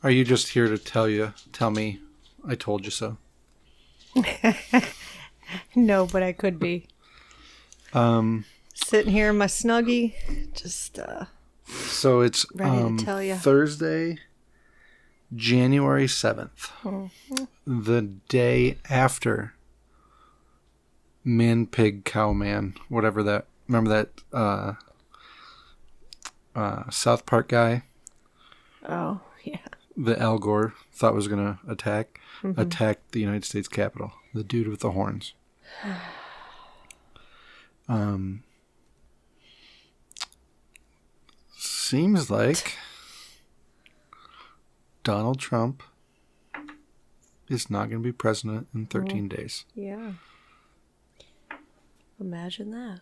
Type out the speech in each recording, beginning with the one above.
Are you just here to tell me I told you so? No, but I could be. Sitting here in my Snuggie, just so it's ready to tell you. Thursday, January 7th, the day after Man, Pig, Cow, Man, whatever that. Remember that South Park guy? Oh, yeah. The Al Gore thought was going to attack the United States Capitol. The dude with the horns. Seems like Donald Trump is not going to be president in 13 days. Yeah. Imagine that.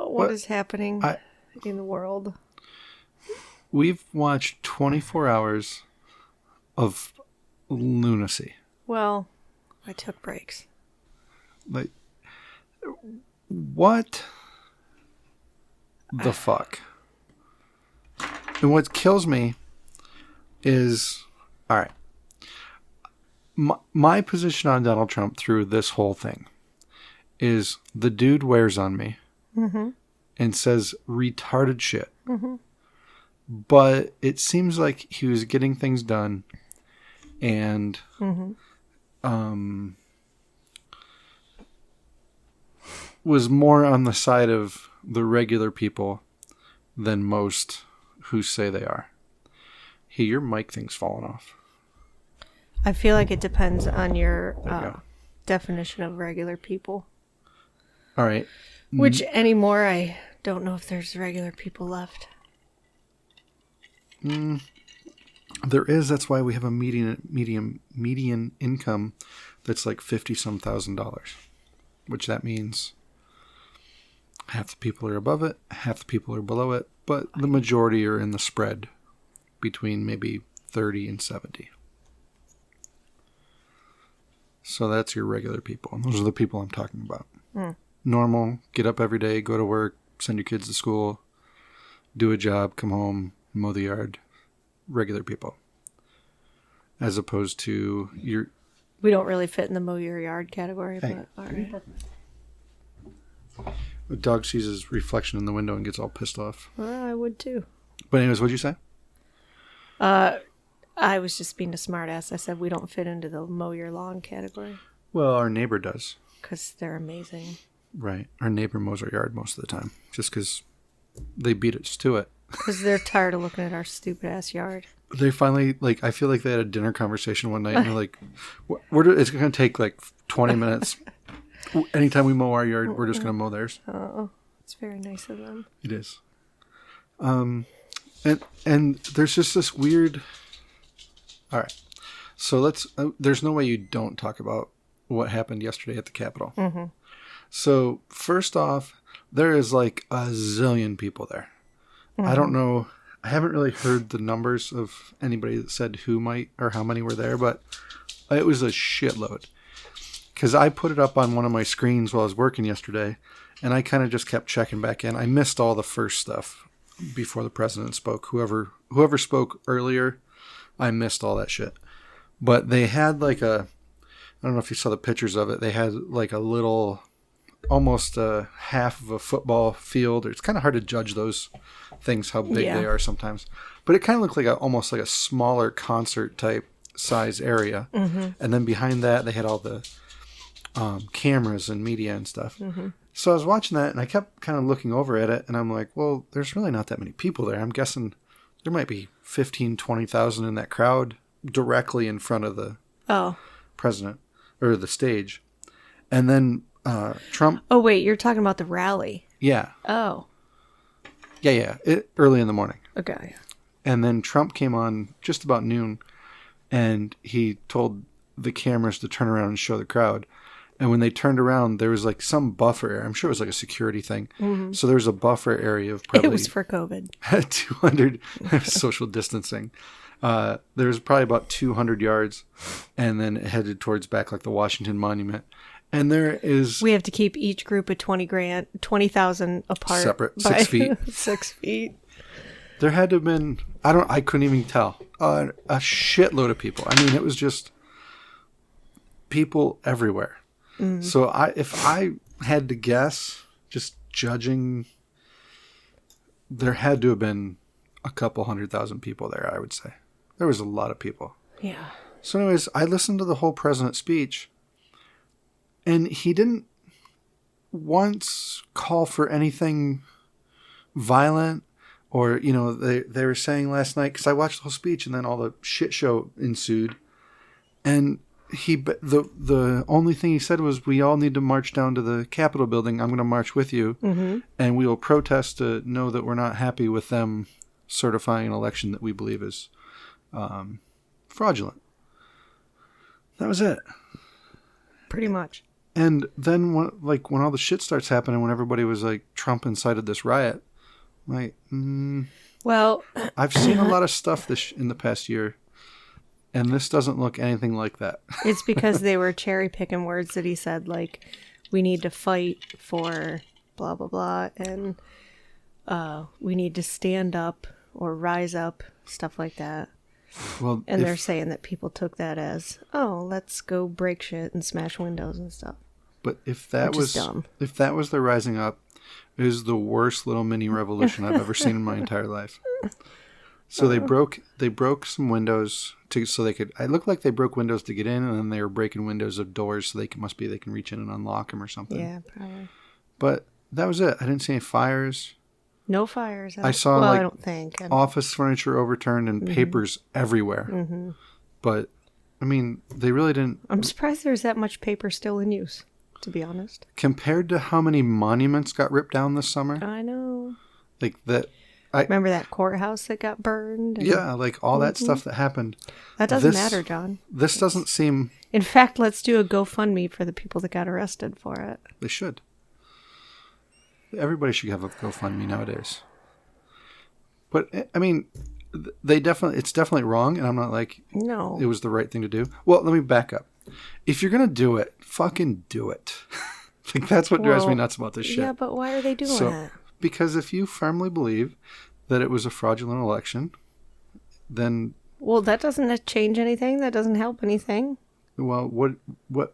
What is happening in the world? We've watched 24 hours of lunacy. Well, I took breaks. Like, what the fuck? And what kills me is, all right, my position on Donald Trump through this whole thing is the dude wears on me and says retarded shit. But it seems like he was getting things done and was more on the side of the regular people than most who say they are. Hey, your mic thing's falling off. I feel like it depends on your definition of regular people. All right. Which anymore, I don't know if there's regular people left. There is. That's why we have a median income that's like $50-some thousand, which that means half the people are above it, half the people are below it, but the majority are in the spread between maybe 30 and 70. So that's your regular people. And those are the people I'm talking about. Normal, get up every day, go to work, send your kids to school, do a job, come home, mow the yard. Regular people. As opposed to your... We don't really fit in the mow your yard category, but all right. A dog sees his reflection in the window and gets all pissed off. Well, I would too. But anyways, what'd you say? I was just being a smartass. I said we don't fit into the mow your lawn category. Well, our neighbor does. Because they're amazing. Right. Our neighbor mows our yard most of the time. Just because they beat us to it. Because they're tired of looking at our stupid-ass yard. They finally, like, I feel like they had a dinner conversation one night, and they're like, it's going to take, like, 20 minutes. Anytime we mow our yard, we're just going to mow theirs. Oh, it's very nice of them. It is. And there's just this weird... All right. So there's no way you don't talk about what happened yesterday at the Capitol. So, first off, there is, like, a zillion people there. I don't know. I haven't really heard the numbers of anybody that said who might or how many were there, but it was a shitload. Because I put it up on one of my screens while I was working yesterday, and I kind of just kept checking back in. I missed all the first stuff before the president spoke. Whoever spoke earlier, I missed all that shit. But they had like I don't know if you saw the pictures of it. They had like a little, almost half of a football field. It's kind of hard to judge those things, how big they are sometimes. But it kind of looked like almost like a smaller concert type size area. And then behind that, they had all the cameras and media and stuff. So I was watching that, and I kept kind of looking over at it, and I'm like, well, there's really not that many people there. I'm guessing there might be 15, 20,000 in that crowd directly in front of the president or the stage. And then Trump... Oh, wait, you're talking about the rally. Yeah. Oh. Yeah. Early in the morning. Okay. And then Trump came on just about noon, and he told the cameras to turn around and show the crowd. And when they turned around, there was like some buffer area. I'm sure it was like a security thing. So there was a buffer area of probably... It was for COVID. 200 social distancing. There was probably about 200 yards, and then it headed towards back like the Washington Monument. And there is We have to keep each group of 20,000 apart. Separate, by 6 feet. 6 feet. There had to have been, I couldn't even tell, a shitload of people. I mean, it was just people everywhere. So if I had to guess, just judging, there had to have been a couple 100,000 people there, I would say. There was a lot of people. Yeah. So anyways, I listened to the whole president's speech, and he didn't once call for anything violent. Or, they were saying last night, because I watched the whole speech and then all the shit show ensued. And the only thing he said was, we all need to march down to the Capitol building. I'm going to march with you. Mm-hmm. And we will protest to know that we're not happy with them certifying an election that we believe is fraudulent. That was it. Pretty much. And then when all the shit starts happening, when everybody was like, Trump incited this riot. Like, well, I've seen a lot of stuff in the past year, and this doesn't look anything like that. It's because they were cherry picking words that he said, like, we need to fight for blah, blah, blah, and we need to stand up or rise up, stuff like that. Well, and they're saying that people took that as, oh, let's go break shit and smash windows and stuff. But if that was the rising up, it is the worst little mini revolution I've ever seen in my entire life. So they broke some windows so they could. It looked like they broke windows to get in, and then they were breaking windows of doors so they can reach in and unlock them or something. Yeah, probably. But that was it. I didn't see any fires. No fires. I saw I don't think office furniture overturned and papers everywhere. Mm-hmm. But I mean, they really didn't. I'm surprised there's that much paper still in use, to be honest. Compared to how many monuments got ripped down this summer. I know. Like that. Remember that courthouse that got burned? Yeah, like all that stuff that happened. That doesn't matter, John. This doesn't seem... In fact, let's do a GoFundMe for the people that got arrested for it. They should. Everybody should have a GoFundMe nowadays. But, I mean, it's definitely wrong, and I'm not like, no, it was the right thing to do. Well, let me back up. If you're going to do it, fucking do it. Like, that's what drives me nuts about this shit. Yeah, but why are they doing that? Because if you firmly believe that it was a fraudulent election, then... Well, that doesn't change anything. That doesn't help anything. Well, what?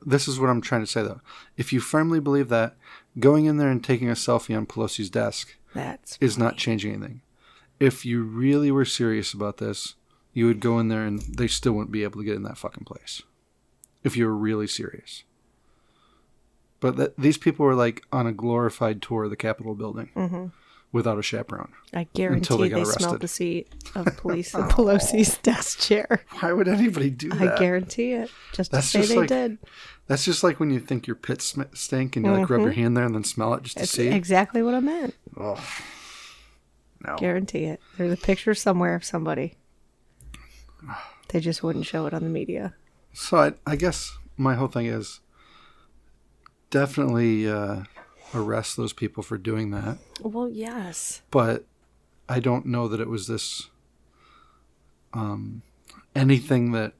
This is what I'm trying to say, though. If you firmly believe that, going in there and taking a selfie on Pelosi's desk is not changing anything. If you really were serious about this, you would go in there and they still wouldn't be able to get in that fucking place. If you were really serious. But these people were like on a glorified tour of the Capitol building without a chaperone. I guarantee they smelled the seat of police in Pelosi's desk chair. Why would anybody do that? I guarantee it. Just to say they did. That's just like when you think your pits stink and you like rub your hand there and then smell it just to see. Exactly what I meant. Oh, no. Guarantee it. There's a picture somewhere of somebody. They just wouldn't show it on the media. So I guess my whole thing is definitely arrest those people for doing that. Well, yes. But I don't know that it was this anything that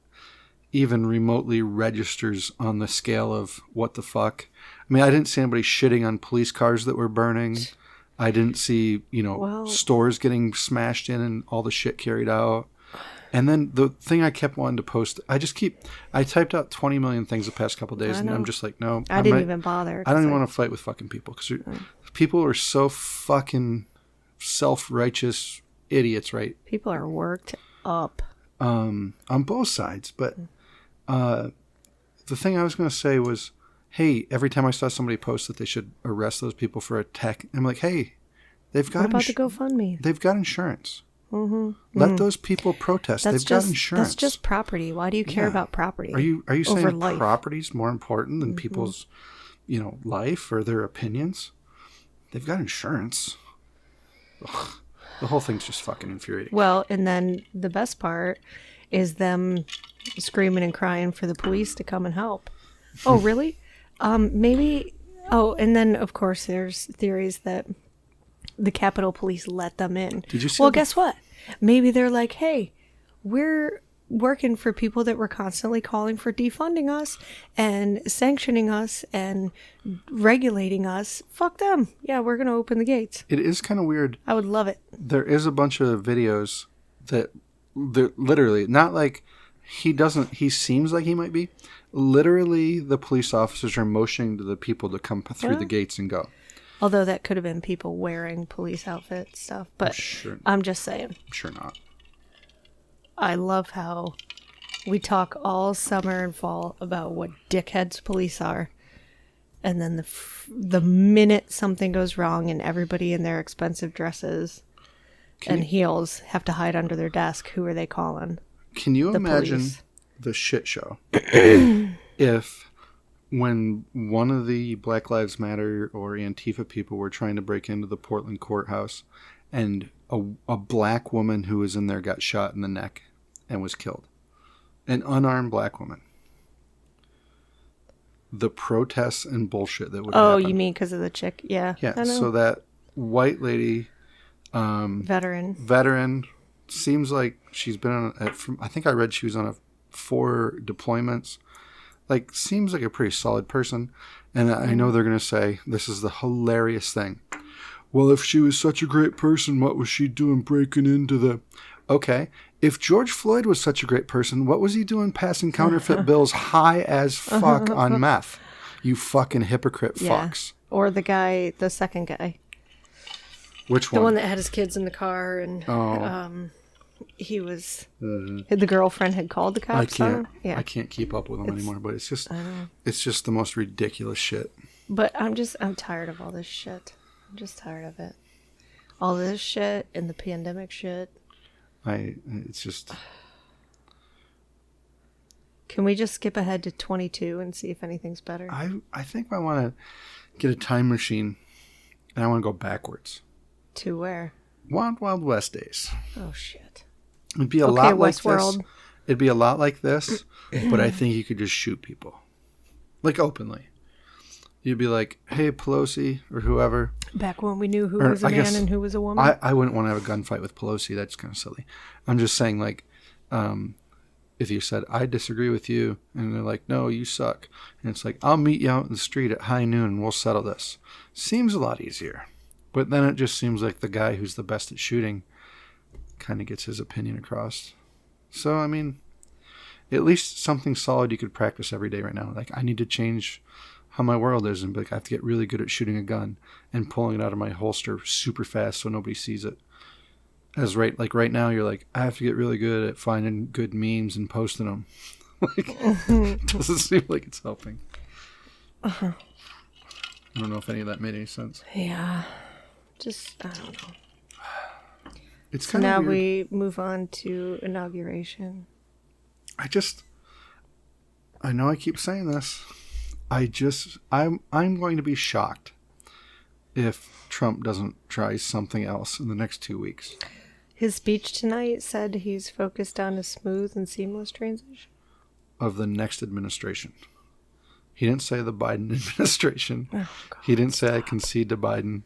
even remotely registers on the scale of what the fuck. I mean, I didn't see anybody shitting on police cars that were burning. I didn't see, stores getting smashed in and all the shit carried out. And then the thing I kept wanting to post, I typed out 20 million things the past couple of days, and I'm just like, no. I didn't even bother. I don't even want to fight with fucking people, because people are so fucking self-righteous idiots, right? People are worked up. On both sides. But the thing I was going to say was, hey, every time I saw somebody post that they should arrest those people for attack, I'm like, hey, they've got... What about the GoFundMe? They've got insurance. Let those people protest. They've got insurance. That's just property. Why do you care about property? Are you saying life? Property's more important than people's, life or their opinions? They've got insurance. Ugh. The whole thing's just fucking infuriating. Well, and then the best part is them screaming and crying for the police to come and help. Oh, really? Maybe. Oh, and then of course there's theories that the Capitol Police let them in. Did you see? Well, guess what? Maybe they're like, hey, we're working for people that were constantly calling for defunding us and sanctioning us and regulating us. Fuck them. Yeah, we're going to open the gates. It is kind of weird. I would love it. There is a bunch of videos that literally, not like he seems like he might be. Literally, the police officers are motioning to the people to come through the gates and go. Although that could have been people wearing police outfit stuff. But I'm just saying. I'm sure not. I love how we talk all summer and fall about what dickheads police are. And then the minute something goes wrong and everybody in their expensive dresses and heels have to hide under their desk, who are they calling? Can you imagine the shit show if when one of the Black Lives Matter or Antifa people were trying to break into the Portland courthouse and a black woman who was in there got shot in the neck and was killed? An unarmed black woman. The protests and bullshit that would happen. You mean because of the chick? Yeah. Yeah, so that white lady... veteran seems like she's been on... I think I read she was on 4 deployments. Like, seems like a pretty solid person. And I know they're going to say, this is the hilarious thing. Well, if she was such a great person, what was she doing breaking into the... Okay, if George Floyd was such a great person, what was he doing passing counterfeit bills high as fuck on meth? You fucking hypocrite fucks. Or the second guy. Which one? The one that had his kids in the car and he was... the girlfriend had called the cops on him. Yeah. I can't keep up with them anymore, but it's just the most ridiculous shit. But I'm tired of all this shit. I'm just tired of it. All this shit and the pandemic shit. It's just... Can we just skip ahead to 22 and see if anything's better? I think I want to get a time machine and I want to go backwards. To where? Wild Wild West days. Oh, shit. It'd be a lot like Westworld. this. It'd be a lot like this, but I think you could just shoot people. Like, openly. You'd be like, hey, Pelosi, or whoever. Back when we knew who was a man and who was a woman? I wouldn't want to have a gunfight with Pelosi. That's kind of silly. I'm just saying, like, if you said, I disagree with you, and they're like, no, you suck. And it's like, I'll meet you out in the street at high noon and we'll settle this. Seems a lot easier. But then it just seems like the guy who's the best at shooting kind of gets his opinion across. So, I mean, at least something solid you could practice every day right now. Like, I need to change how my world is and be like, I have to get really good at shooting a gun and pulling it out of my holster super fast so nobody sees it. Right now, you're like, I have to get really good at finding good memes and posting them. Like, it doesn't seem like it's helping. I don't know if any of that made any sense. Yeah. Just, I don't know. It's kind of now weird. We move on to inauguration. I know I keep saying this. I'm going to be shocked if Trump doesn't try something else in the next 2 weeks. His speech tonight said he's focused on a smooth and seamless transition of the next administration. He didn't say the Biden administration. Oh, God, he didn't say I concede to Biden.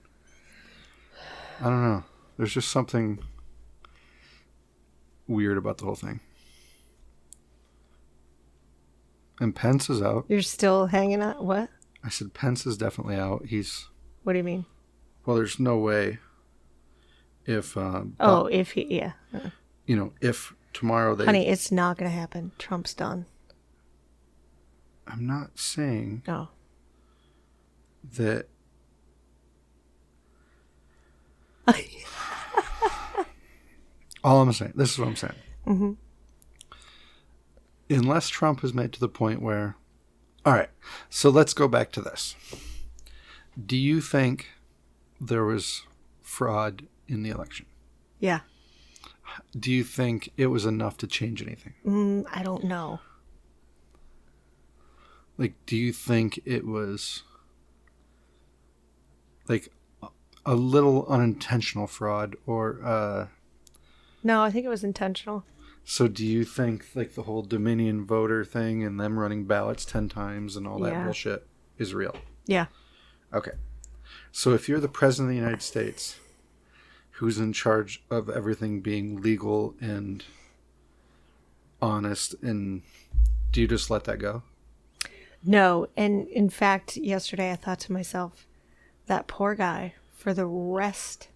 I don't know. There's just something weird about the whole thing. And Pence is out. You're still hanging out? What? I said Pence is definitely out. What do you mean? Well, there's no way if... if tomorrow they... Honey, it's not going to happen. Trump's done. I'm not saying... No. That... All I'm saying, this is what I'm saying. Mm-hmm. Unless Trump is made to the point where... All right, so let's go back to this. Do you think there was fraud in the election? Yeah. Do you think it was enough to change anything? I don't know. Like, do you think it was like a little unintentional fraud or... No, I think it was intentional. So do you think like the whole Dominion voter thing and them running ballots 10 times and all that bullshit is real? Yeah. Okay. So if you're the president of the United States who's in charge of everything being legal and honest, and do you just let that go? No, and in fact, yesterday I thought to myself, that poor guy for the rest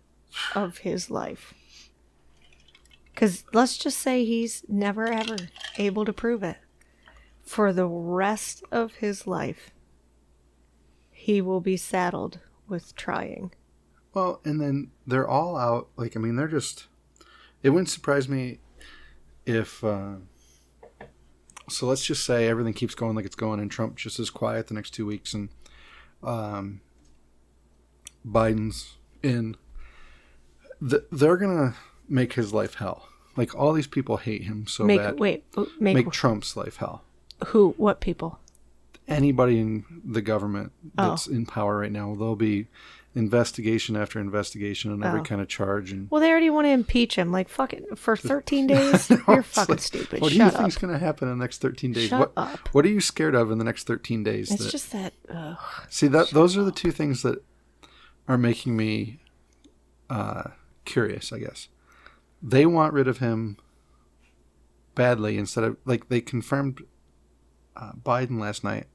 of his life. Because let's just say he's never ever able to prove it. For the rest of his life, he will be saddled with trying. Well, and then they're all out. Like, I mean, they're just... It wouldn't surprise me if... So let's just say everything keeps going like it's going, and Trump just is quiet the next 2 weeks, and Biden's in. They're gonna make his life hell. Like, all these people hate him so bad. Make Trump's life hell. Who? What people? Anybody in the government that's in power right now. There'll be investigation after investigation on every kind of charge. And well, they already want to impeach him. Like, fucking for 13 days? You're fucking stupid. What do you think's going to happen in the next 13 days? Shut up. What are you scared of in the next 13 days? It's just that... See, those are the two things that are making me curious, I guess. They want rid of him badly instead of... Like, they confirmed Biden last night.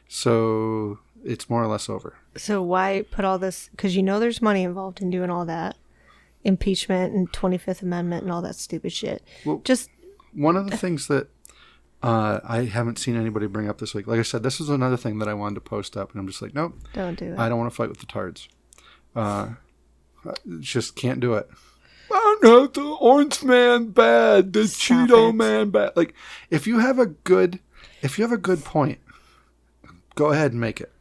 So it's more or less over. So why put all this... Because you know there's money involved in doing all that. Impeachment and 25th Amendment and all that stupid shit. Well, just... One of the things that I haven't seen anybody bring up this week. Like I said, this is another thing that I wanted to post up. And I'm just like, nope. Don't do it. I don't want to fight with the tards. Just can't do it. Oh no, the orange man bad. The Cheeto man bad. Like, if you have a good point, go ahead and make it.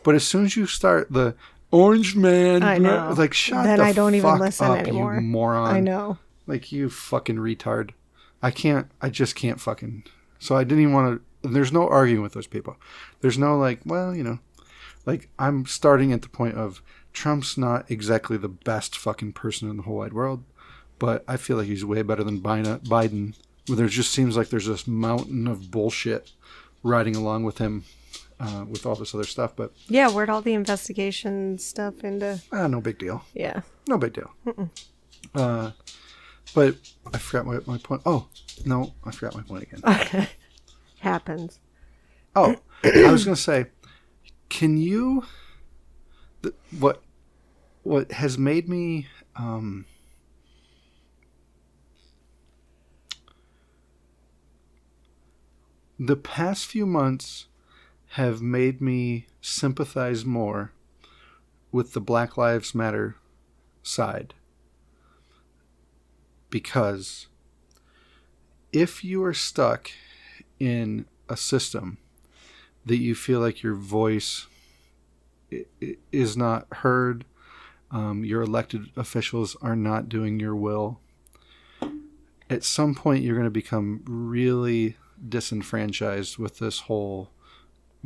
But as soon as you start the orange man, I know. Like, shut then the I don't fuck even listen up, anymore. You moron. I know. Like, you fucking retard. I just can't fucking. So I didn't even want to. There's no arguing with those people. There's no like, well, you know, like, I'm starting at the point of Trump's not exactly the best fucking person in the whole wide world, but I feel like he's way better than Biden. There just seems like there's this mountain of bullshit riding along with him, with all this other stuff. But yeah, where'd all the investigation stuff into? No big deal. Yeah, no big deal. But I forgot my point. Oh no, I forgot my point again. Okay, happens. Oh, I was gonna say, can you? What has made me the past few months have made me sympathize more with the Black Lives Matter side. Because if you are stuck in a system that you feel like your voice is not heard, your elected officials are not doing your will, at some point you're going to become really disenfranchised with this whole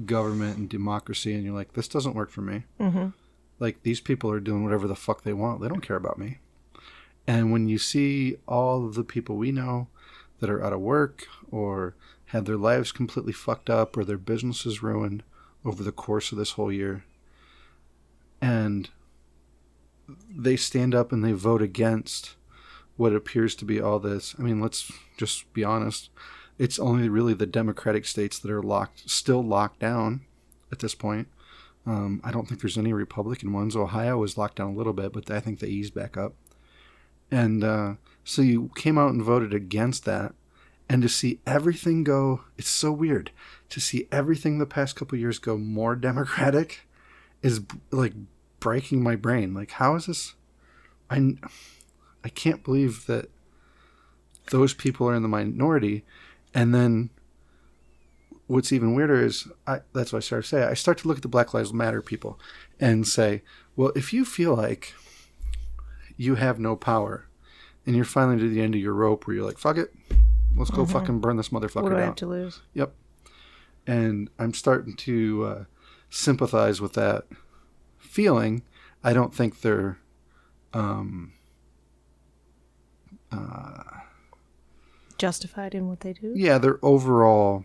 government and democracy, and you're like, this doesn't work for me. Mm-hmm. Like, these people are doing whatever the fuck they want. They don't care about me. And when you see all of the people we know that are out of work or had their lives completely fucked up or their businesses ruined over the course of this whole year, and they stand up and they vote against what appears to be all this. I mean, let's just be honest. It's only really the Democratic states that are still locked down at this point. I don't think there's any Republican ones. Ohio was locked down a little bit, but I think they eased back up. And so you came out and voted against that. And to see everything go, it's so weird. To see everything the past couple of years go more Democratic is like breaking my brain. Like, how is this? I can't believe that those people are in the minority. And then what's even weirder is, that's what I started to say. I start to look at the Black Lives Matter people and say, well, if you feel like you have no power and you're finally to the end of your rope where you're like, fuck it, let's go fucking burn this motherfucker down. What do I have to lose? Yep. And I'm starting to sympathize with that feeling. I don't think they're justified in what they do. Yeah, their overall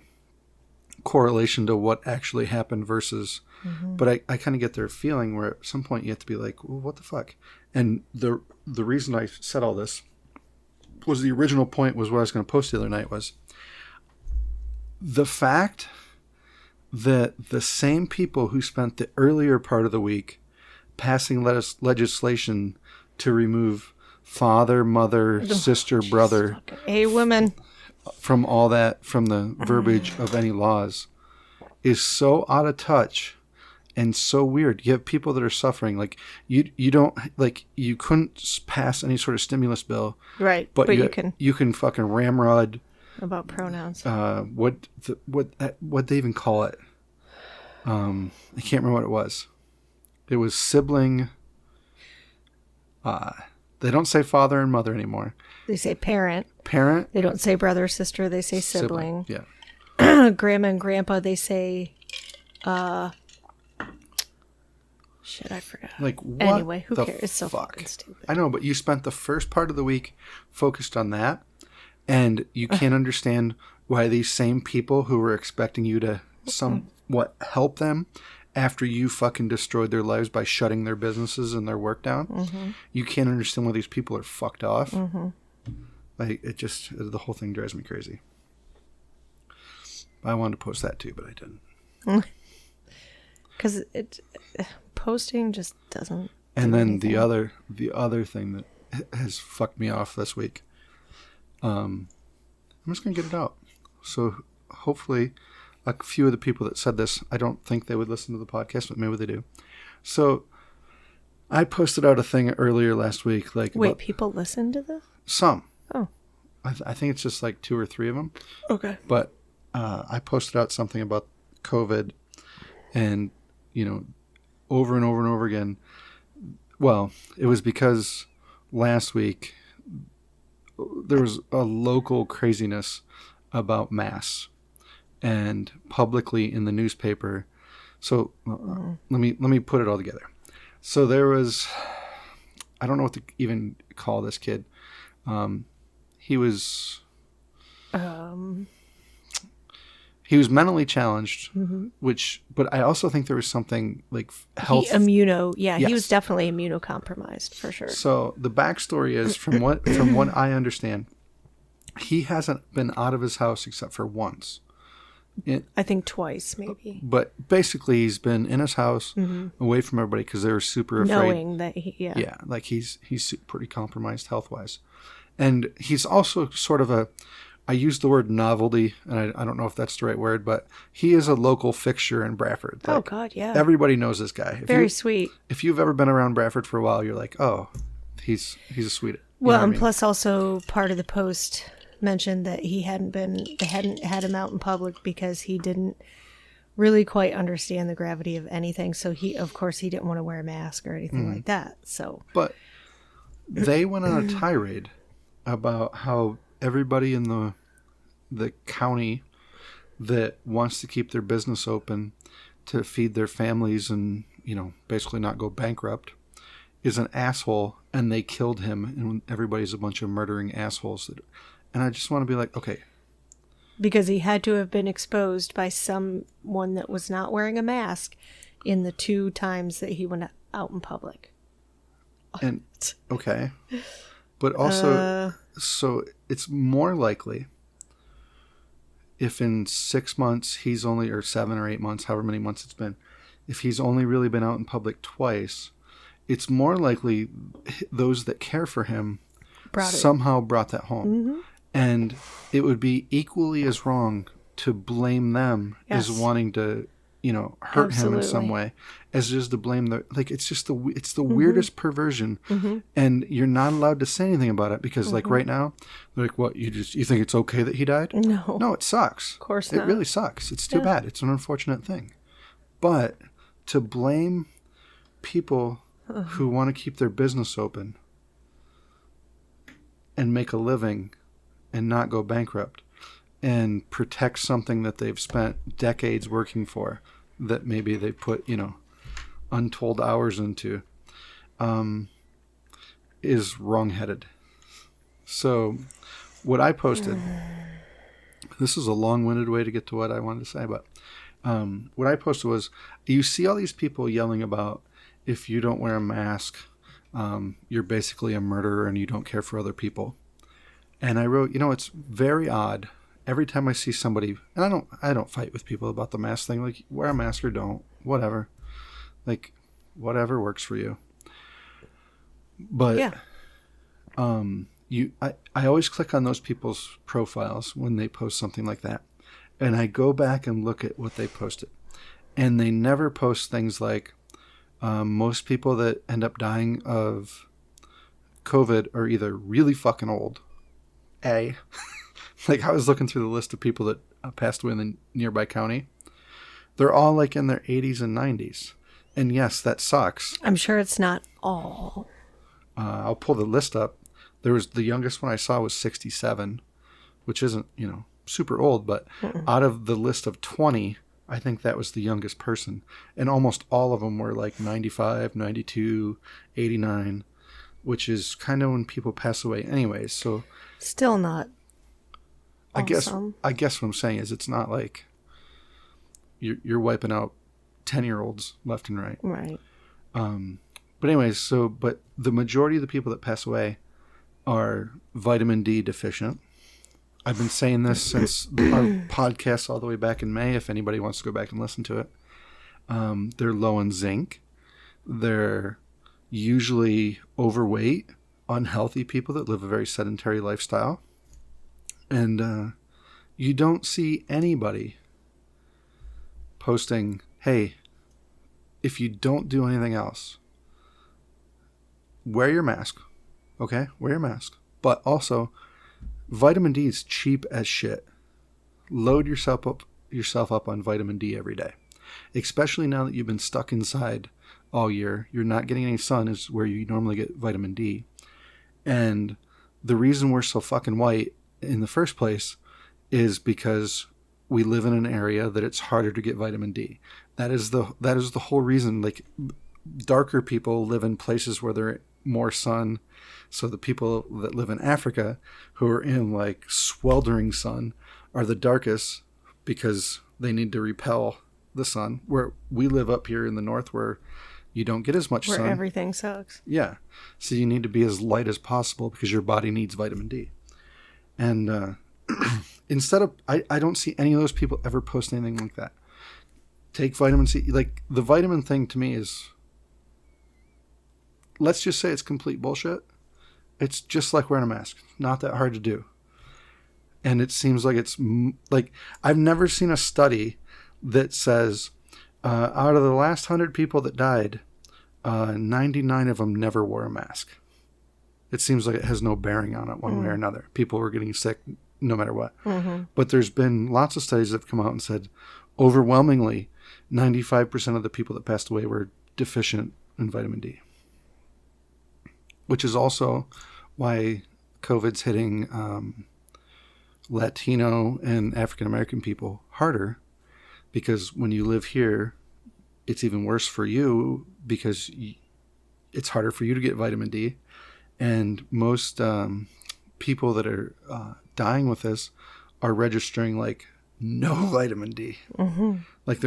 correlation to what actually happened versus, but I kind of get their feeling where at some point you have to be like, well, what the fuck? And the reason I said all this was the original point was what I was going to post the other night was the fact that the same people who spent the earlier part of the week passing legislation to remove father, mother, sister, brother, A women, from all that, from the verbiage of any laws, is so out of touch and so weird. You have people that are suffering. Like you don't, like, you couldn't pass any sort of stimulus bill, right? But you can fucking ramrod about pronouns. What they even call it? I can't remember what it was. It was sibling. They don't say father and mother anymore. They say parent. Parent. They don't say brother or sister. They say sibling. Yeah. Grandma and grandpa. They say. Shit, I forgot. Like, what? Anyway, who cares? It's so fucking stupid. I know, but you spent the first part of the week focused on that, and you can't understand why these same people who were expecting you to somewhat help them after you fucking destroyed their lives by shutting their businesses and their work down, you can't understand why these people are fucked off. Like, the whole thing drives me crazy. I wanted to post that too, but I didn't. Because posting just doesn't. And then the other thing that has fucked me off this week. I'm just gonna get it out. So hopefully, a few of the people that said this, I don't think they would listen to the podcast, but maybe they do. So I posted out a thing earlier last week. Like, wait, people listen to this? Some. Oh. I think it's just like 2 or 3 of them. Okay. But I posted out something about COVID, and over and over and over again. Well, it was because last week there was a local craziness about masks, and publicly in the newspaper. So let me put it all together. So there was, I don't know what to even call this kid. He was mentally challenged, but I also think there was something like health. He was definitely immunocompromised for sure. So the backstory is, from what I understand, he hasn't been out of his house except for once. I think twice, maybe. But basically, he's been in his house, away from everybody, because they were super afraid. Knowing that like he's pretty compromised health-wise. And he's also sort of I use the word novelty, and I don't know if that's the right word, but he is a local fixture in Bradford. Like, oh, God, yeah. Everybody knows this guy. Very sweet. If you've ever been around Bradford for a while, you're like, oh, he's a sweet. Well, and plus also part of the post mentioned that they hadn't had him out in public because he didn't really quite understand the gravity of anything. So he didn't want to wear a mask or anything like that. So, but they went on a tirade about how everybody in the county that wants to keep their business open to feed their families and, basically not go bankrupt is an asshole, and they killed him, and everybody's a bunch of murdering assholes. And I just want to be like, okay. Because he had to have been exposed by someone that was not wearing a mask in the 2 times that he went out in public. And, okay. But also, so it's more likely if in 6 months or 7 or 8 months, however many months it's been, if he's only really been out in public twice, it's more likely those that care for him somehow brought that home. And it would be equally as wrong to blame them as wanting to, hurt him in some way, as just to blame it's the weirdest perversion. And you're not allowed to say anything about it because like right now, they're like, what, you think it's okay that he died? No, it sucks. Of course not. It really sucks. It's too bad. It's an unfortunate thing. But to blame people who want to keep their business open and make a living and not go bankrupt and protect something that they've spent decades working for, that maybe they put, untold hours into, is wrongheaded. So what I posted, this is a long-winded way to get to what I wanted to say, but what I posted was, you see all these people yelling about, if you don't wear a mask, you're basically a murderer and you don't care for other people. And I wrote, it's very odd every time I see somebody, and I don't fight with people about the mask thing. Like, wear a mask or don't, whatever. Like, whatever works for you. But Yeah. I always click on those people's profiles when they post something like that, and I go back and look at what they posted, and they never post things like most people that end up dying of COVID are either really fucking old. Like, I was looking through the list of people that passed away in the nearby county. They're all like in their 80s and 90s. And yes, that sucks. I'm sure it's not all. I'll pull the list up. The youngest one I saw was 67, which isn't, super old, but out of the list of 20, I think that was the youngest person. And almost all of them were like 95, 92, 89, which is kind of when people pass away anyways. So still not awesome. I guess what I'm saying is it's not like you're wiping out 10-year-olds left and right. Right. But anyways, but the majority of the people that pass away are vitamin D deficient. I've been saying this since our podcast all the way back in May, if anybody wants to go back and listen to it. They're low in zinc. They're usually overweight, unhealthy people that live a very sedentary lifestyle. And you don't see anybody posting, hey, if you don't do anything else, wear your mask. Okay? Wear your mask. But also, vitamin D is cheap as shit. Load yourself up on vitamin D every day. Especially now that you've been stuck inside all year. You're not getting any sun is where you normally get vitamin D. And the reason we're so fucking white in the first place is because we live in an area that it's harder to get vitamin D. That is the whole reason. Like, darker people live in places where there's more sun. So the people that live in Africa who are in like sweltering sun are the darkest because they need to repel the sun. Where we live up here in the north where you don't get as much sun. Where everything sucks. Yeah. So you need to be as light as possible because your body needs vitamin D. And instead of, I don't see any of those people ever post anything like that. Take vitamin C. Like, the vitamin thing to me is, let's just say it's complete bullshit. It's just like wearing a mask. Not that hard to do. And it seems like it's like, I've never seen a study that says out of the last 100 people that died, 99 of them never wore a mask. It seems like it has no bearing on it one way or another. People were getting sick no matter what. Mm-hmm. But there's been lots of studies that have come out and said overwhelmingly 95% of the people that passed away were deficient in vitamin D. Which is also why COVID's hitting Latino and African American people harder, because when you live here, it's even worse for you because it's harder for you to get vitamin D. And most people that are dying with this are registering like no vitamin D. Mm-hmm. Like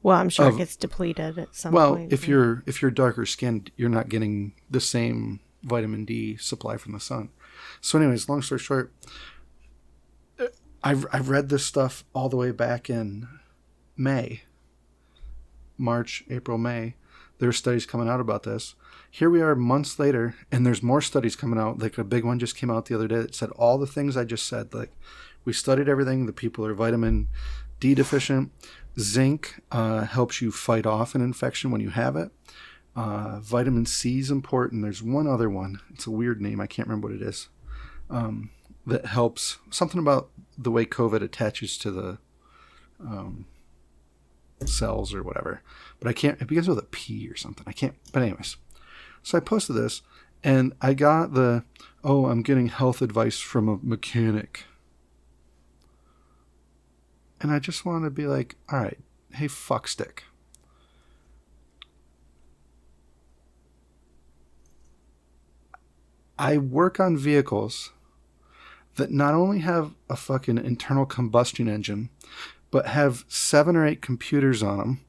well, I'm sure it gets depleted at some point. Well, if you're darker skinned, you're not getting the same vitamin D supply from the sun. So anyways, long story short, I've read this stuff all the way back in March, April, May. There are studies coming out about this. Here we are months later, and there's more studies coming out. Like, a big one just came out the other day that said all the things I just said. Like, we studied everything. The people are vitamin D deficient. Zinc helps you fight off an infection when you have it. Vitamin C is important. There's one other one. It's a weird name. I can't remember what it is. That helps. Something about the way COVID attaches to the cells or whatever. But I can't. It begins with a P or something. I can't. But anyways. So I posted this, and I got I'm getting health advice from a mechanic. And I just want to be like, all right, hey, fuckstick. I work on vehicles that not only have a fucking internal combustion engine, but have 7 or 8 computers on them,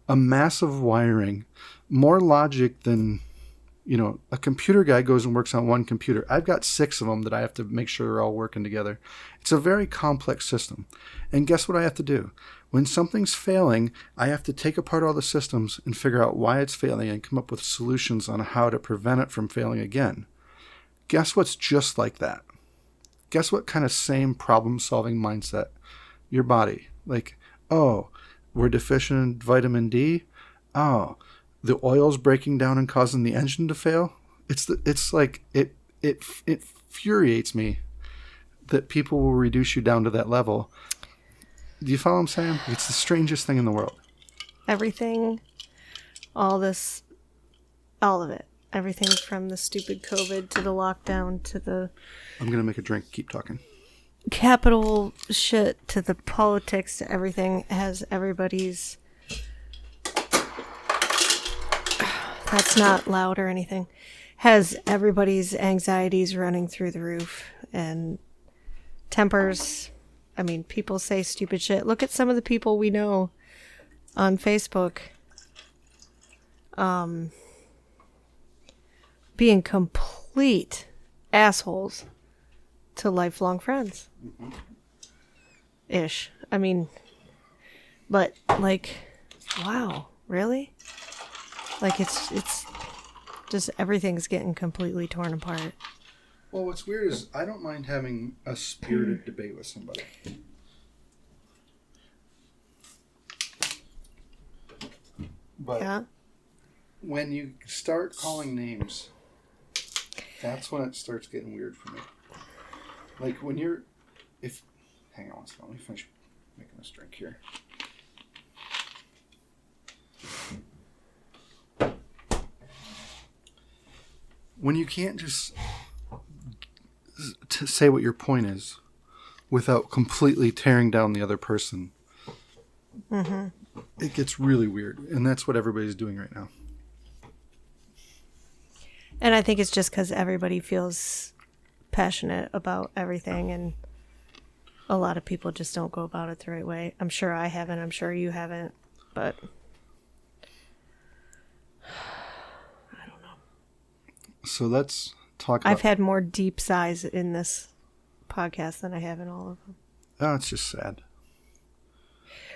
a massive wiring, more logic than A computer guy goes and works on one computer. I've got 6 of them that I have to make sure are all working together. It's a very complex system. And guess what I have to do? When something's failing, I have to take apart all the systems and figure out why it's failing and come up with solutions on how to prevent it from failing again. Guess what's just like that? Guess what kind of same problem-solving mindset? Your body. Like, oh, we're deficient in vitamin D? Oh, the oil's breaking down and causing the engine to fail? It infuriates me that people will reduce you down to that level. Do you follow what I'm saying? It's the strangest thing in the world. Everything, all of it. Everything from the stupid COVID to the lockdown to the... I'm going to make a drink. Keep talking. Capital shit to the politics to everything has everybody's... That's not loud or anything. Has everybody's anxieties running through the roof and tempers. I mean, people say stupid shit. Look at some of the people we know on Facebook being complete assholes to lifelong friends. Ish. I mean, but like, wow, really? Like it's just everything's getting completely torn apart. Well, what's weird is I don't mind having a spirited debate with somebody. But yeah. When you start calling names, that's when it starts getting weird for me. Like when you're, hang on one second, let me finish making this drink here. When you can't just say what your point is without completely tearing down the other person, it gets really weird. And that's what everybody's doing right now. And I think it's just because everybody feels passionate about everything, and a lot of people just don't go about it the right way. I'm sure I haven't. I'm sure you haven't. But I don't know. So let's talk about... I've had more deep sighs in this podcast than I have in all of them. Oh, it's just sad.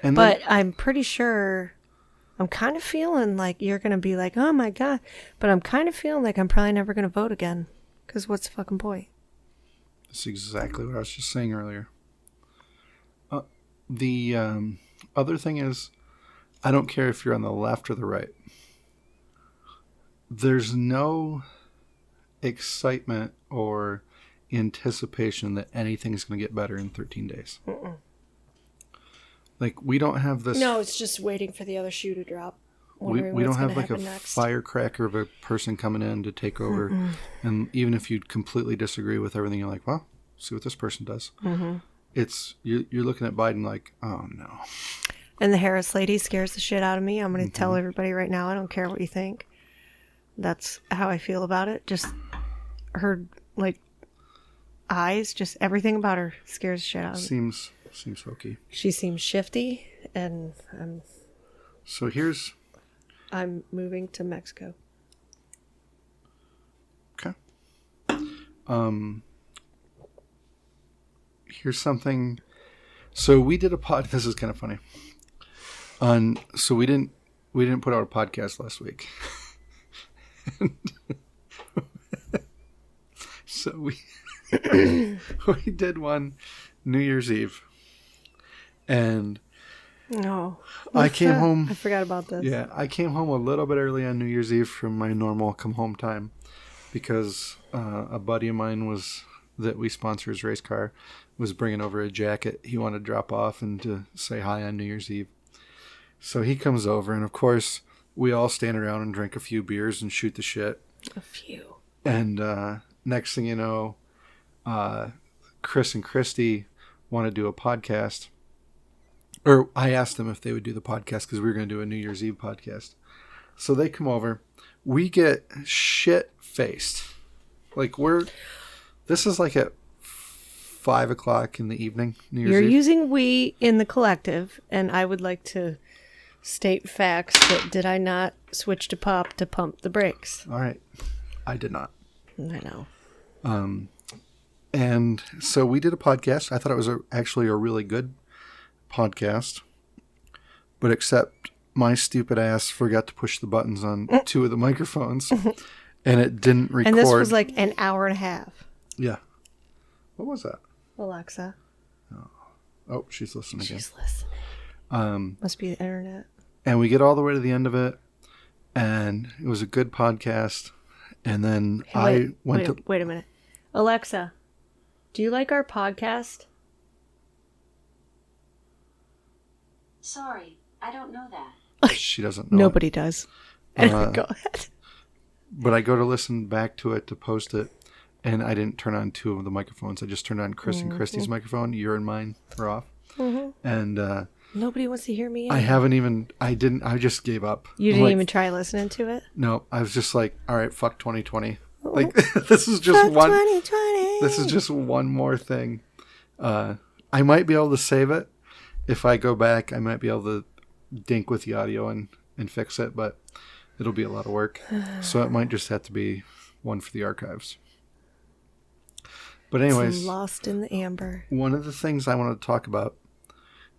But I'm pretty sure... I'm kind of feeling like you're going to be like, oh my God. But I'm kind of feeling like I'm probably never going to vote again. Because what's the fucking point? That's exactly what I was just saying earlier. The other thing is, I don't care if you're on the left or the right. There's no excitement or anticipation that anything's going to get better in 13 days. Mm-mm. Like, we don't have this... No, it's just waiting for the other shoe to drop. We don't have like a firecracker of a person coming in to take over. Mm-mm. And even if you completely disagree with everything, you're like, well, see what this person does. Mm-hmm. You're looking at Biden like, oh no. And the Harris lady scares the shit out of me. I'm going to tell everybody right now, I don't care what you think. That's how I feel about it. Just her, like, eyes, just everything about her scares the shit out of me. Seems hokey. She seems shifty, and I'm moving to Mexico. Okay. Here's something. So we did a pod. This is kind of funny. So we didn't put out a podcast last week. So we did one New Year's Eve. And I came home. I forgot about this. Yeah, I came home a little bit early on New Year's Eve from my normal come home time because a buddy of mine that we sponsor his race car was bringing over a jacket he wanted to drop off and to say hi on New Year's Eve. So he comes over, and of course we all stand around and drink a few beers and shoot the shit. A few. And next thing you know, Chris and Christy want to do a podcast. Or I asked them if they would do the podcast because we were going to do a New Year's Eve podcast. So they come over. We get shit-faced. Like this is like at 5 o'clock in the evening, New Year's Eve. You're using we in the collective, and I would like to state facts that did I not switch to pop to pump the brakes? All right. I did not. I know. And so we did a podcast. I thought it was actually a really good podcast. But except my stupid ass forgot to push the buttons on 2 of the microphones. And it didn't record. And this was like an hour and a half. Yeah. What was that? Alexa. Oh, she's listening again. She's listening. Must be the internet. And we get all the way to the end of it. And it was a good podcast. And then Wait a minute. Alexa, do you like our podcast? Sorry, I don't know that. She doesn't know. Nobody does. Go ahead. But I go to listen back to it to post it, and I didn't turn on 2 of the microphones. I just turned on Chris and Christy's microphone. Your and mine are off. And nobody wants to hear me. I just gave up. You didn't even try listening to it? No, I was just like, all right, fuck 2020. Like, this is just one. 2020. This is just one more thing. I might be able to save it. If I go back, I might be able to dink with the audio and fix it, but it'll be a lot of work. So it might just have to be one for the archives. But anyways, It's lost in the amber. one of the things I want to talk about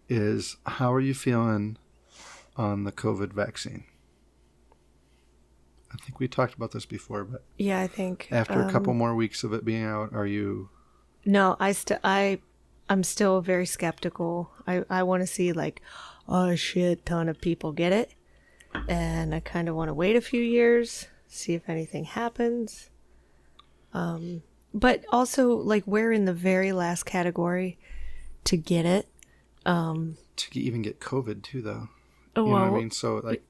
is how are you feeling on the COVID vaccine? I think we talked about this before, but Yeah, I think after a couple more weeks of it being out, are you... No, I'm still very skeptical. I want to see like a shit ton of people get it, and I kind of want to wait a few years, see if anything happens. But also, like, we're in the very last category to get it. To even get COVID too, though. Oh, You know well, what I mean? So, like,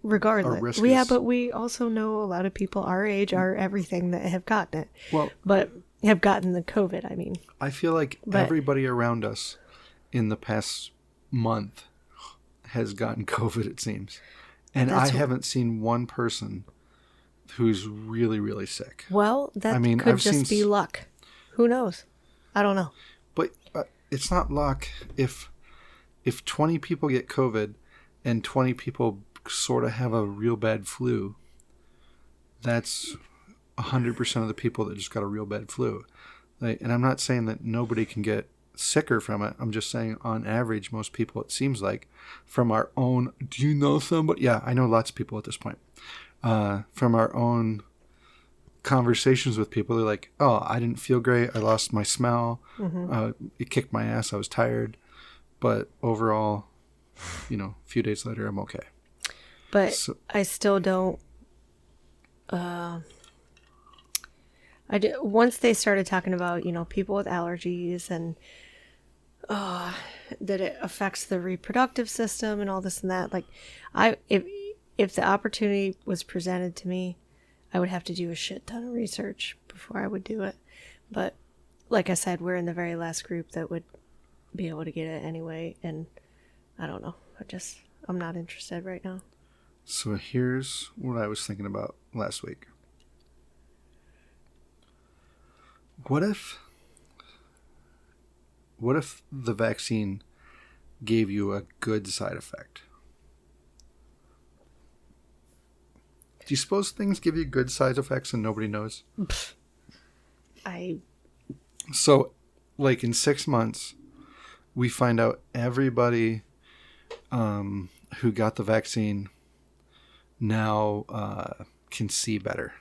regardless. risk Yeah, is- but we also know a lot of people our age, our everything, that have gotten it. well, But have gotten the COVID, I mean. I feel like everybody around us in the past month has gotten COVID, it seems. And I haven't seen one person who's really, really sick. Well, that I mean, could I've just seen be luck. Who knows? I don't know. But it's not luck. If 20 people get COVID and 20 people sort of have a real bad flu, that's 100% of the people that just got a real bad flu. And I'm not saying that nobody can get sicker from it. I'm just saying on average, most people, it seems like, from our own... Do you know somebody? Yeah, I know lots of people at this point. From our own conversations with people, they're like, oh, I didn't feel great. I lost my smell. It kicked my ass. I was tired. But overall, a few days later, I'm okay. But I still don't... once they started talking about, people with allergies and that it affects the reproductive system and all this and that, like, if the opportunity was presented to me, I would have to do a shit ton of research before I would do it. But like I said, we're in the very last group that would be able to get it anyway, and I don't know. I'm not interested right now. So here's what I was thinking about last week. What if the vaccine gave you a good side effect? Do you suppose things give you good side effects and nobody knows? So, like, in 6 months, we find out everybody who got the vaccine now can see better.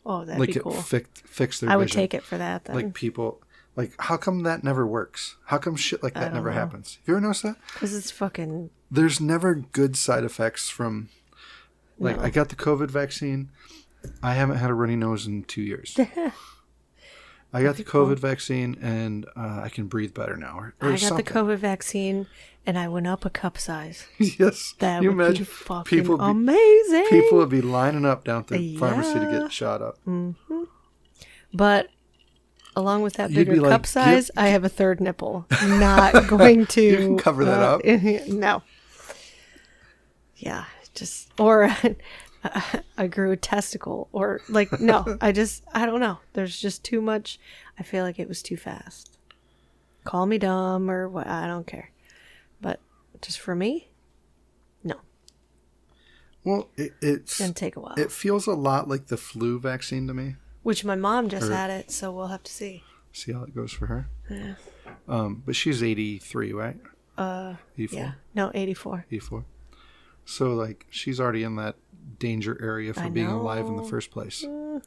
Oh, that'd Like, be cool. it fixed their I would vision. take it for that then. Like, people... Like, how come that never works? How come shit like that never happens? Have you ever noticed that? Because it's fucking... There's never good side effects from... Like, No. I got the COVID vaccine. I haven't had a runny nose in 2 years. I got the COVID vaccine, and I can breathe better now. Or I got something. the COVID vaccine, and I went up a cup size. Yes. That you would imagine be fucking people amazing. People would be lining up down at the pharmacy to Yeah. get shot up. But along with that You'd bigger be like, cup size, I have a third nipple. Not going to... You can cover that up. No. Yeah, just... Or I grew a testicle. Or, like, no. I don't know. There's just too much. I feel like it was too fast. Call me dumb or what. I don't care. But just for me, no. Well, It's going to take a while. It feels a lot like the flu vaccine to me. Which my mom just had it, so we'll have to see. See how it goes for her. Yeah. But she's 83, right? 84? Yeah. No, 84. 84. So, like, she's already in that danger area for being alive in the first place. What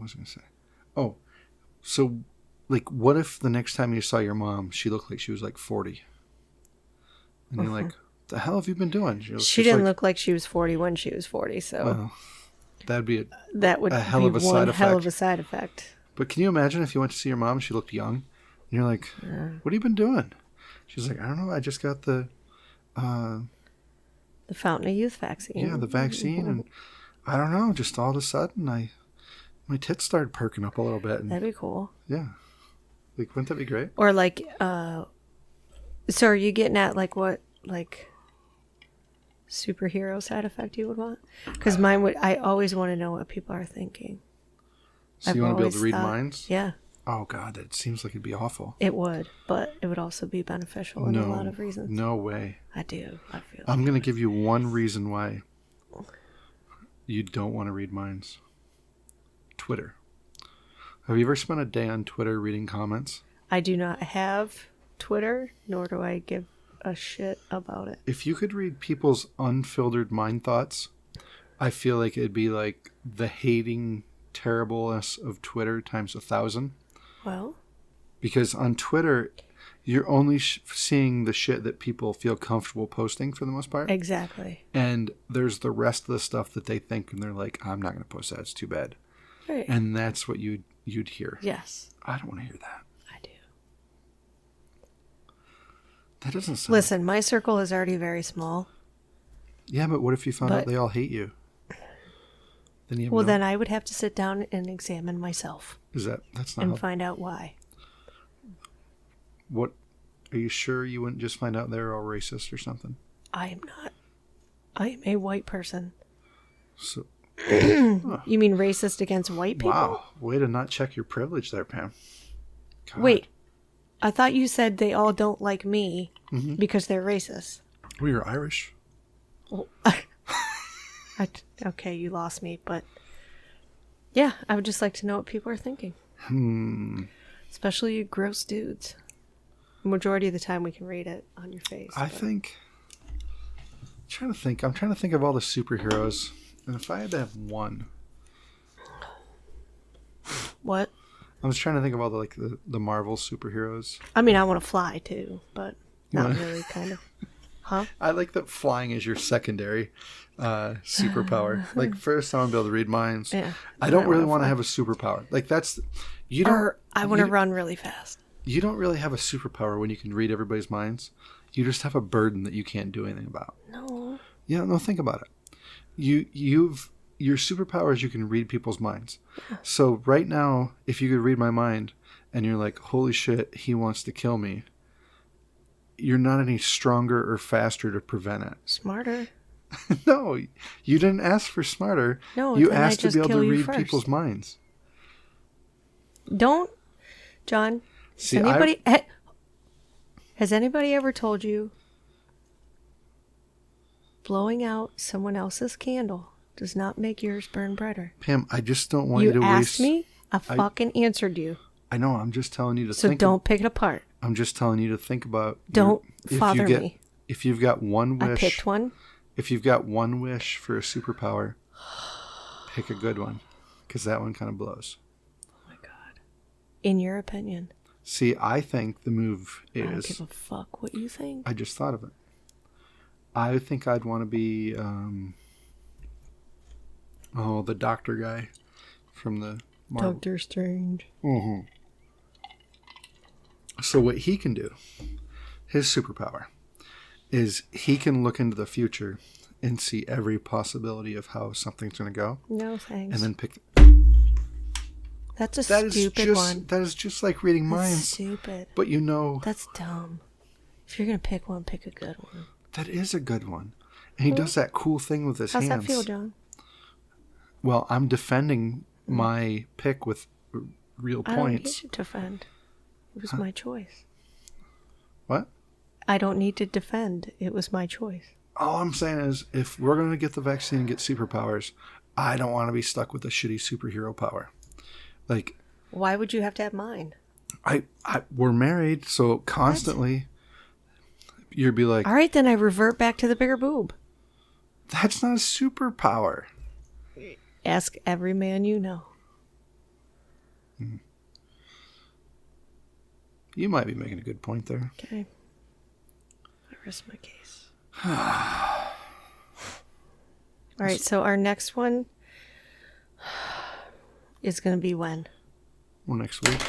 was I going to say? Oh, so, like, what if the next time you saw your mom, she looked like she was, like, 40? And you're like, what the hell have you been doing? She didn't look like she was 40 when she was 40, so... Well, that'd be a hell of a side effect. But can you imagine if you went to see your mom and she looked young? And you're like, what have you been doing? She's like, I don't know. I just got the Fountain of Youth vaccine. Yeah, the vaccine. And I don't know. Just all of a sudden, my tits started perking up a little bit. And, that'd be cool. Yeah. Like, wouldn't that be great? Or like, so are you getting at like what, like superhero side effect you would want? Because mine would, I always want to know what people are thinking. So you want to be able to read minds? Yeah. Oh, God, that seems like it'd be awful. It would, but it would also be beneficial in a lot of reasons. No way. I do. I feel I'm going to give you one reason why you don't want to read minds. Twitter. Have you ever spent a day on Twitter reading comments? I do not have Twitter, nor do I give a shit about it. If you could read people's unfiltered mind thoughts, I feel like it'd be like the hating terribleness of Twitter times 1,000. Well, because on Twitter, you're only seeing the shit that people feel comfortable posting for the most part. Exactly. And there's the rest of the stuff that they think, and they're like, I'm not going to post that. It's too bad. Right. And that's what you'd hear. Yes. I don't want to hear that. I do. That doesn't sound... Listen, my circle is already very small. Yeah, but what if you found out they all hate you? Then you have then I would have to sit down and examine myself. That's not and find out why. What? Are you sure you wouldn't just find out they're all racist or something? I am not. I am a white person. So... You mean racist against white people? Wow. Way to not check your privilege there, Pam. God. Wait. I thought you said they all don't like me because they're racist. Well, you're Irish. Well, okay, you lost me, but yeah, I would just like to know what people are thinking. Especially you gross dudes. Majority of the time we can read it on your face. I'm trying to think of all the superheroes. And if I had to have one. What? I was trying to think of all the Marvel superheroes. I mean, I want to fly too, but not really, kind of. Huh? I like that flying is your secondary superpower. Like, first I want to be able to read minds. Yeah. I don't really want to have a superpower. Like, that's... You don't... Or I want to run really fast. You don't really have a superpower when you can read everybody's minds. You just have a burden that you can't do anything about. No. Yeah, no, think about it. Your superpower is you can read people's minds. Yeah. So right now, if you could read my mind and you're like, holy shit, he wants to kill me, you're not any stronger or faster to prevent it. Smarter. No, you didn't ask for smarter. No, you asked to be able to read people's minds. Don't, John. Has anybody ever told you blowing out someone else's candle does not make yours burn brighter? Pam, I just don't want you to waste... You asked me, I fucking answered you. I know, I'm just telling you to think... So don't pick it apart. I'm just telling you to think about... Don't bother me. If you've got one wish... I picked one. If you've got one wish for a superpower, pick a good one. Because that one kind of blows. Oh my God. In your opinion. See, I think the move is... I don't give a fuck what you think. I just thought of it. I think I'd want to be, the doctor guy from the Marvel. Doctor Strange. Mm-hmm. So what he can do, his superpower, is he can look into the future and see every possibility of how something's going to go. No thanks. And then pick... That's a stupid one. That is just like reading minds. That's stupid. But you know... That's dumb. If you're going to pick one, pick a good one. That is a good one. And he does that cool thing with his hands. How's that feel, John? Well, I'm defending my pick with real points. I don't need to defend. It was my choice. What? I don't need to defend. It was my choice. All I'm saying is, if we're going to get the vaccine and get superpowers, I don't want to be stuck with a shitty superhero power. Like, why would you have to have mine? we're married, so constantly you'd be like, all right, then I revert back to the bigger boob. that's not a superpower. Ask every man you know. You might be making a good point there. Okay. I rest my case. All right, so our next one is going to be when? Well, next week.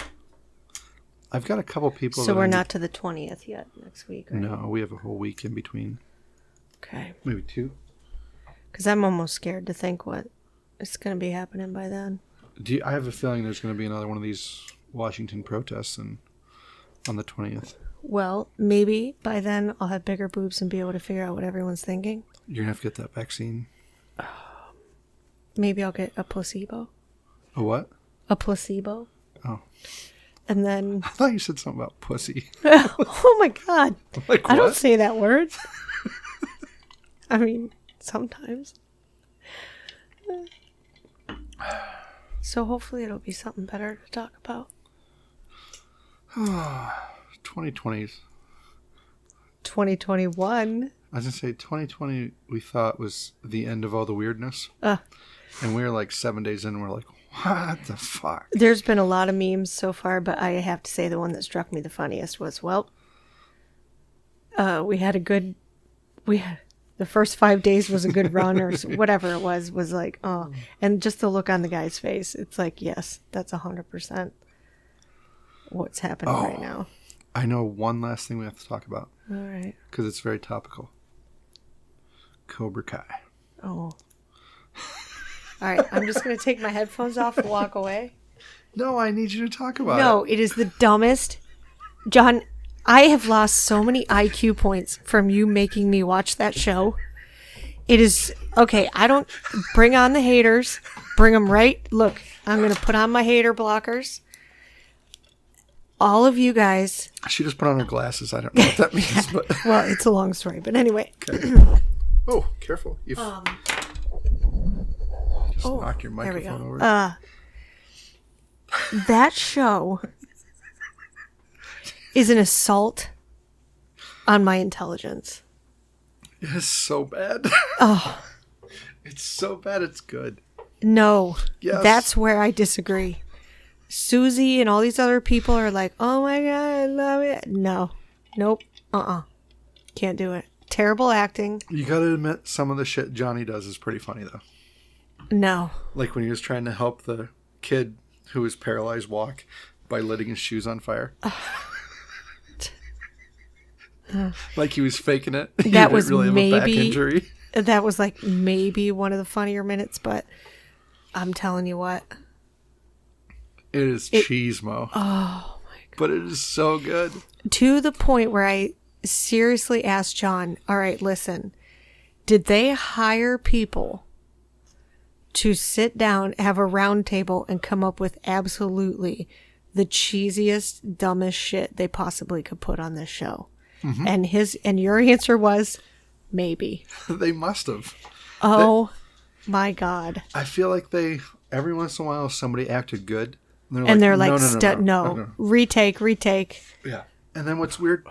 I've got a couple people. So we're not to the 20th yet next week, right? No, we have a whole week in between. Okay. Maybe 2. Because I'm almost scared to think what is going to be happening by then. I have a feeling there's going to be another one of these Washington protests on the 20th. Well, maybe by then I'll have bigger boobs and be able to figure out what everyone's thinking. You're going to have to get that vaccine. Maybe I'll get a placebo. A what? A placebo. Oh. And then... I thought you said something about pussy. Oh my God. Like, I don't what? say that word. I mean, sometimes. So hopefully it'll be something better to talk about. 2020's. 2021. I was going to say 2020 we thought was the end of all the weirdness. And we were like 7 days in and we're like, what the fuck? There's been a lot of memes so far, but I have to say the one that struck me the funniest was, the first 5 days was a good run or whatever it was like, oh. And just the look on the guy's face, it's like, yes, that's 100% what's happening right now. I know one last thing we have to talk about. All right. Because it's very topical. Cobra Kai. Oh. All right, I'm just going to take my headphones off and walk away. No, I need you to talk about it. No, it is the dumbest. John, I have lost so many IQ points from you making me watch that show. It is, okay, I don't, bring on the haters. Bring them right. Look, I'm going to put on my hater blockers. All of you guys. She just put on her glasses. I don't know what that means, but. Well, it's a long story, but anyway. Okay. Oh, careful. You've just knocked your microphone over. That show is an assault on my intelligence. It's so bad. Oh. It's so bad it's good. No. Yes. That's where I disagree. Susie and all these other people are like, oh my God, I love it. No. Nope. Can't do it. Terrible acting. You gotta admit, some of the shit Johnny does is pretty funny, though. No. Like when he was trying to help the kid who was paralyzed walk by lighting his shoes on fire. Like he was faking it. He That didn't was really have a back maybe... injury. That was like maybe one of the funnier minutes, but I'm telling you what. It is cheesemo. Oh my God. But it is so good. To the point where I seriously asked John, all right, listen, did they hire people to sit down, have a round table, and come up with absolutely the cheesiest, dumbest shit they possibly could put on this show? Mm-hmm. And your answer was maybe. They must have. Oh my God. I feel like every once in a while somebody acted good. And they're like, no. Retake. Yeah. And then what's weird,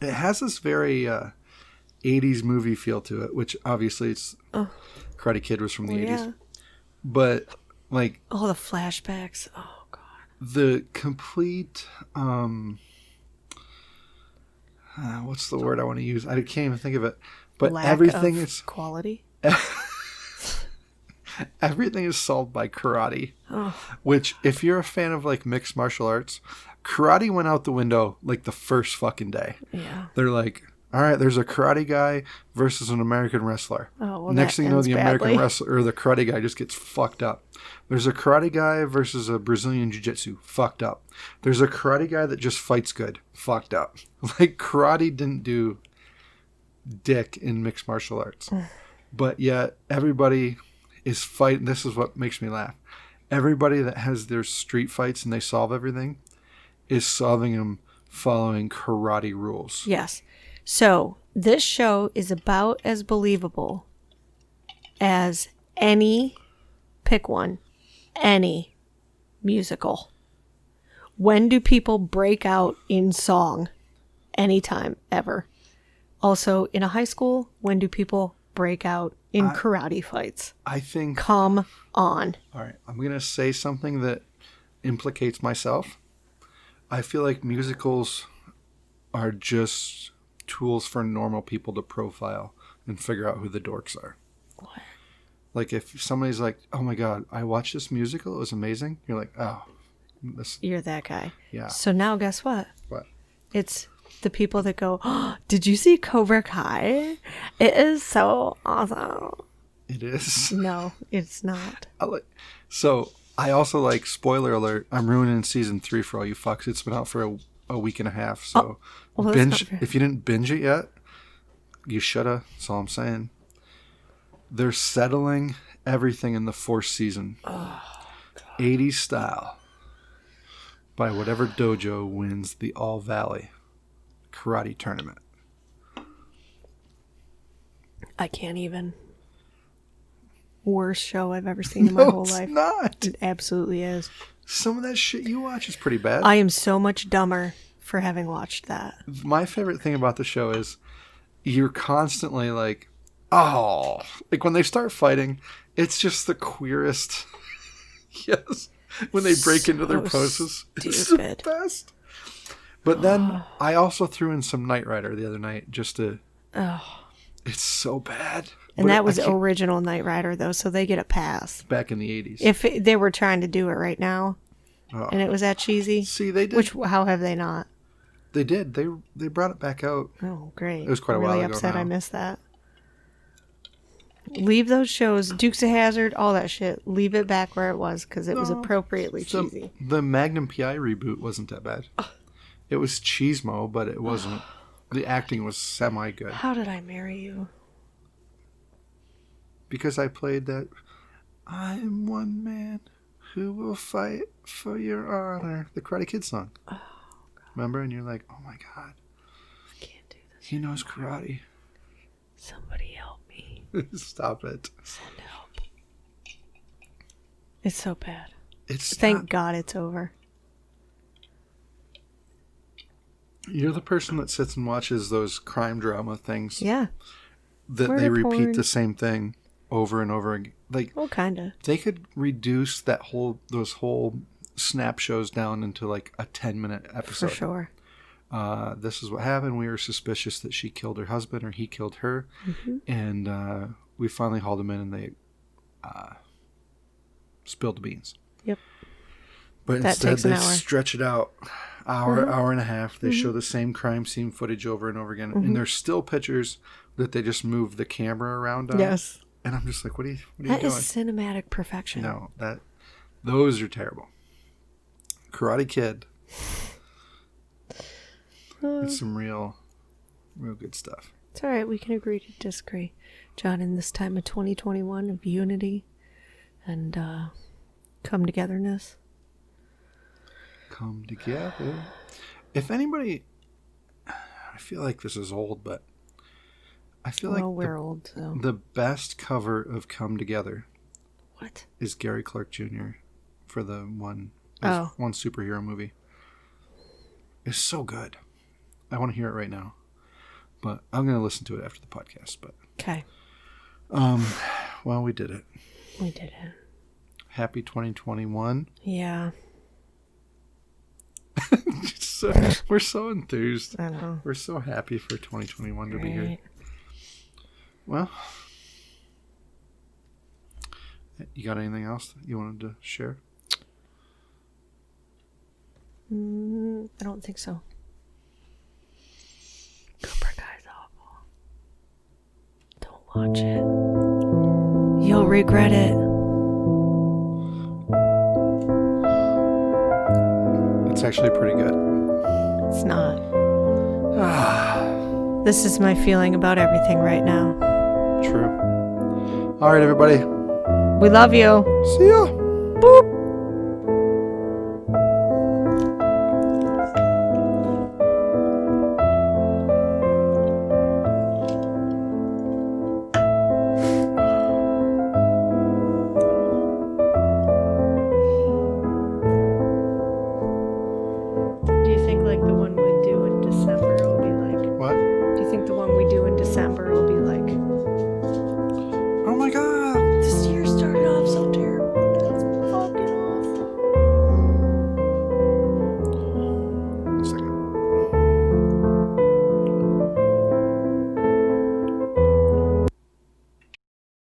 it has this very 80s movie feel to it, which obviously it's Karate Kid was from the 80s. Yeah. But like... Oh, the flashbacks. Oh, God. The complete... what's the word I want to use? I can't even think of it. But lack everything of is... quality? Everything is solved by karate. Oh. Which, if you're a fan of like mixed martial arts, karate went out the window like the first fucking day. Yeah. They're like, all right, there's a karate guy versus an American wrestler. Oh, well, next thing you know, the American badly. wrestler or the karate guy just gets fucked up. There's a karate guy versus a Brazilian jiu-jitsu. Fucked up. There's a karate guy that just fights good. Fucked up. Like karate didn't do dick in mixed martial arts. But yet everybody is fighting. This is what makes me laugh. Everybody that has their street fights and they solve everything is solving them following karate rules. Yes. So this show is about as believable as pick one, any musical. When do people break out in song? Anytime, ever. Also, in a high school, when do people break out in karate fights? I think... Come on. All right, I'm going to say something that implicates myself. I feel like musicals are just tools for normal people to profile and figure out who the dorks are. What? Like if somebody's like, oh my God, I watched this musical, it was amazing. You're like, oh. You're that guy. Yeah. So now guess what? What? It's the people that go, oh, did you see Cobra Kai? It is so awesome. It is. No, it's not. So I also like, spoiler alert, I'm ruining season 3 for all you fucks. It's been out for a week and a half. So binge. If you didn't binge it yet, you shoulda. That's all I'm saying. They're settling everything in the 4th season. Oh, 80s style. By whatever dojo wins the All Valley karate tournament. I can't even. Worst show I've ever seen in my whole life. It's not. It absolutely is. Some of that shit you watch is pretty bad. I am so much dumber for having watched that. My favorite thing about the show is you're constantly like, oh, like when they start fighting, it's just the queerest. Yes. When they break into their poses. It's the best. But then I also threw in some Knight Rider the other night just to... Oh. It's so bad. And that was original Knight Rider, though, so they get a pass. Back in the 80s. If they were trying to do it right now, and it was that cheesy. See, they did. How have they not? They did. They brought it back out. Oh, great. It was quite a while ago. I'm really upset I missed that. Leave those shows, Dukes of Hazzard, all that shit. Leave it back where it was because it was appropriately cheesy. The Magnum PI reboot wasn't that bad. It was cheesemo, but it wasn't. The acting was semi-good. How did I marry you? Because I played that I'm one man who will fight for your honor. The Karate Kid song. Oh, God. Remember? And you're like, oh my God. I can't do this. He knows karate. Somebody help me. Stop it. Send help. It's so bad. Thank God it's over. You're the person that sits and watches those crime drama things. Yeah. That they repeat the same thing over and over again. Like, well, kind of. They could reduce those whole snap shows down into like a 10-minute episode. For sure. This is what happened. We were suspicious that she killed her husband or he killed her. Mm-hmm. And we finally hauled them in and they spilled the beans. Yep. But instead they stretch it out. Hour and a half. They show the same crime scene footage over and over again. And there's still pictures that they just move the camera around on. Yes. And I'm just like, what are you doing? That is cinematic perfection. No, those are terrible. Karate Kid. It's some real good stuff. It's all right. We can agree to disagree. John, in this time of 2021 of unity and come-togetherness. Come together. If anybody... I feel like this is old, but I feel like we're old, so. The best cover of Come Together What? Is Gary Clark Jr. for the one superhero movie. It's so good. I want to hear it right now. But I'm going to listen to it after the podcast. But okay. Well, we did it. We did it. Happy 2021. Yeah. We're so enthused. I know. We're so happy for 2021 to be here. Well, you got anything else that you wanted to share? I don't think so. Cobra Kai's awful. Don't watch it. You'll regret it. It's actually pretty good. It's not. This is my feeling about everything right now. True. All right, everybody. We love you. See ya. Boop.